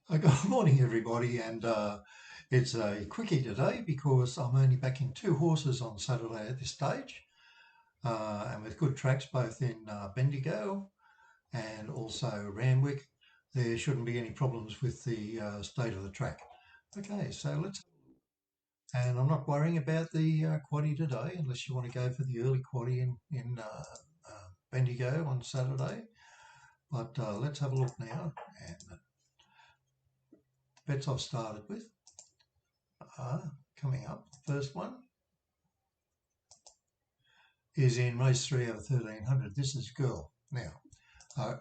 Good morning, everybody, and it's a quickie today because I'm only backing two horses on Saturday at this stage, and with good tracks both in Bendigo and also Randwick, there shouldn't be any problems with the state of the track. Okay, so let's, and I'm not worrying about the quaddie today, unless you want to go for the early quaddie in Bendigo on Saturday. But let's have a look now, and the bets I've started with are coming up. First one is in race 3 over 1300. This is Girl. Now,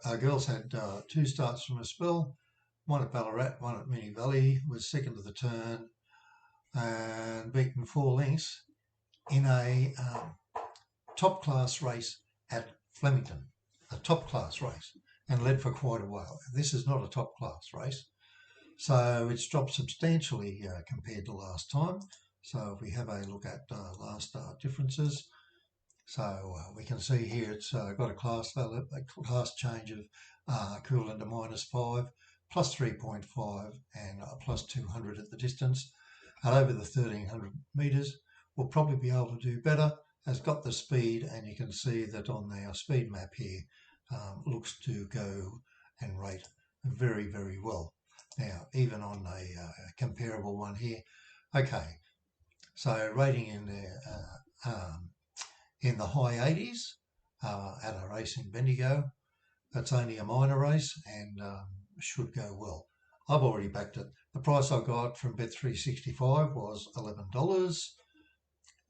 our girls had two starts from a spell, one at Ballarat, one at Moonee Valley, was second to the turn and beaten 4 lengths in a top class race at Flemington, a top class race, and led for quite a while. This is not a top class race, so it's dropped substantially compared to last time. So if we have a look at last start differences, so we can see here it's got a class change of equivalent to -5, plus 3.5, and plus 200 at the distance. And over the 1300 metres, we'll probably be able to do better. Has got the speed, and you can see that on our speed map here, looks to go and rate very, very well. Now, even on a comparable one here, okay, so rating in there. In the high 80s at a race in Bendigo. That's only a minor race and should go well. I've already backed it. The price I got from Bet365 was $11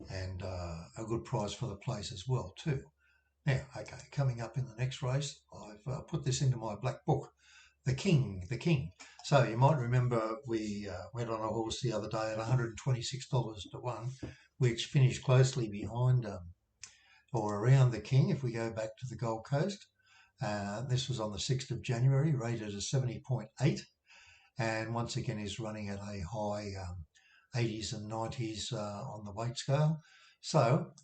and a good price for the place as well too. Now, okay, coming up in the next race, I've put this into my black book. The King. So you might remember we went on a horse the other day at $126 to 1, which finished closely behind or around the King if we go back to the Gold Coast. This was on the 6th of January, rated as 70.8, and once again is running at a high 80s and 90s on the weight scale. So,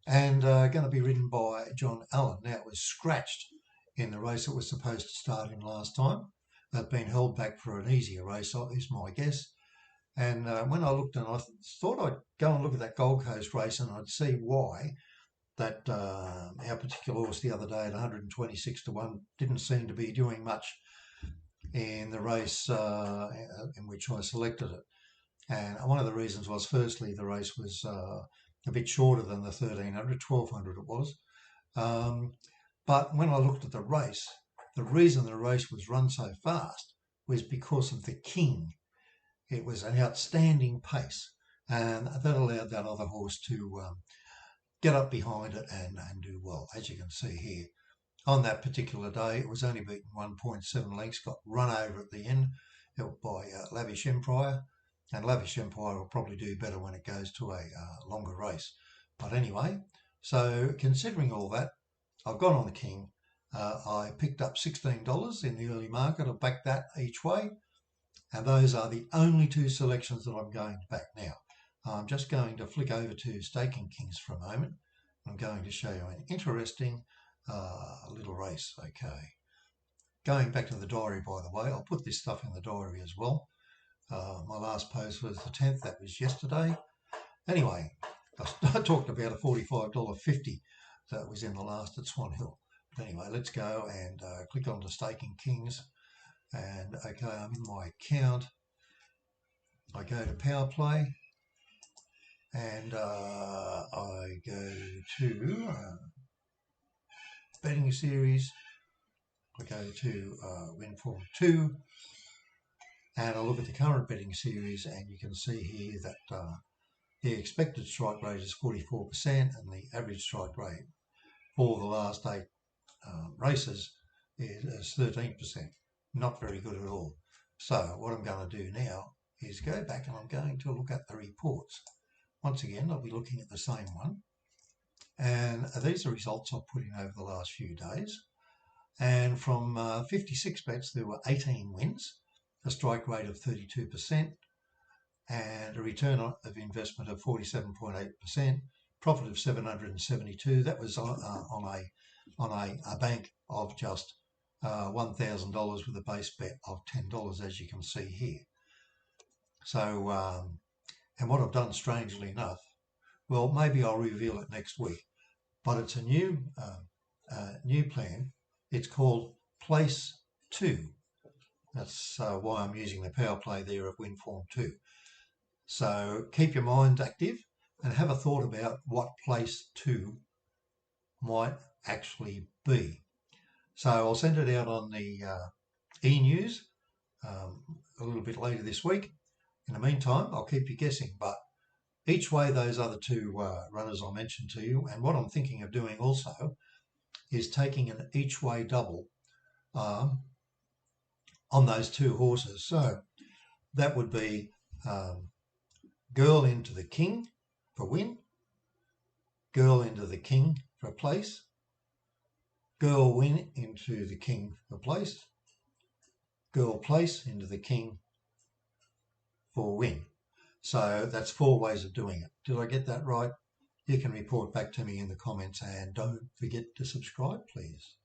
and going to be ridden by John Allen. Now, it was scratched in the race it was supposed to start in last time. It's been held back for an easier race, is my guess. And when I looked, and I thought I'd go and look at that Gold Coast race and I'd see why that our particular horse the other day at 126 to 1 didn't seem to be doing much in the race in which I selected it. And one of the reasons was, firstly, the race was a bit shorter than the 1300, 1200 it was. But when I looked at the race, the reason the race was run so fast was because of the King. It was an outstanding pace, and that allowed that other horse to get up behind it and do well, as you can see here. On that particular day, it was only beaten 1.7 lengths, got run over at the end by Lavish Empire, and Lavish Empire will probably do better when it goes to a longer race. But anyway, so considering all that, I've gone on the King. I picked up $16 in the early market. I backed that each way. And those are the only two selections that I'm going to back now. I'm just going to flick over to Staking Kings for a moment. I'm going to show you an interesting little race. Okay. Going back to the diary, by the way, I'll put this stuff in the diary as well. My last post was the 10th. That was yesterday. Anyway, I talked about a $45.50 that was in the last at Swan Hill. But anyway, let's go and click on to Staking Kings. And okay, I'm in my account. I go to Power Play and I go to Betting Series. I go to Win Form 2 and I look at the current betting series, and you can see here that the expected strike rate is 44% and the average strike rate for the last 8 races is 13%. Not very good at all. So what I'm going to do now is go back and I'm going to look at the reports. Once again, I'll be looking at the same one. And these are results I've put in over the last few days. And from 56 bets, there were 18 wins, a strike rate of 32%, and a return of investment of 47.8%, profit of 772. That was on a bank of just $1,000 with a base bet of $10, as you can see here. So, and what I've done, strangely enough, well, maybe I'll reveal it next week, but it's a new plan. It's called Place 2. That's why I'm using the power play there of WinForm 2. So keep your mind active and have a thought about what Place 2 might actually be. So I'll send it out on the e-news a little bit later this week. In the meantime, I'll keep you guessing, but each way those other two runners I mentioned to you, and what I'm thinking of doing also is taking an each way double on those two horses. So that would be Girl into the King for win, Girl into the King for place, Girl win into the King for place, Girl place into the King for win. So that's 4 ways of doing it. Did I get that right? You can report back to me in the comments, and don't forget to subscribe, please.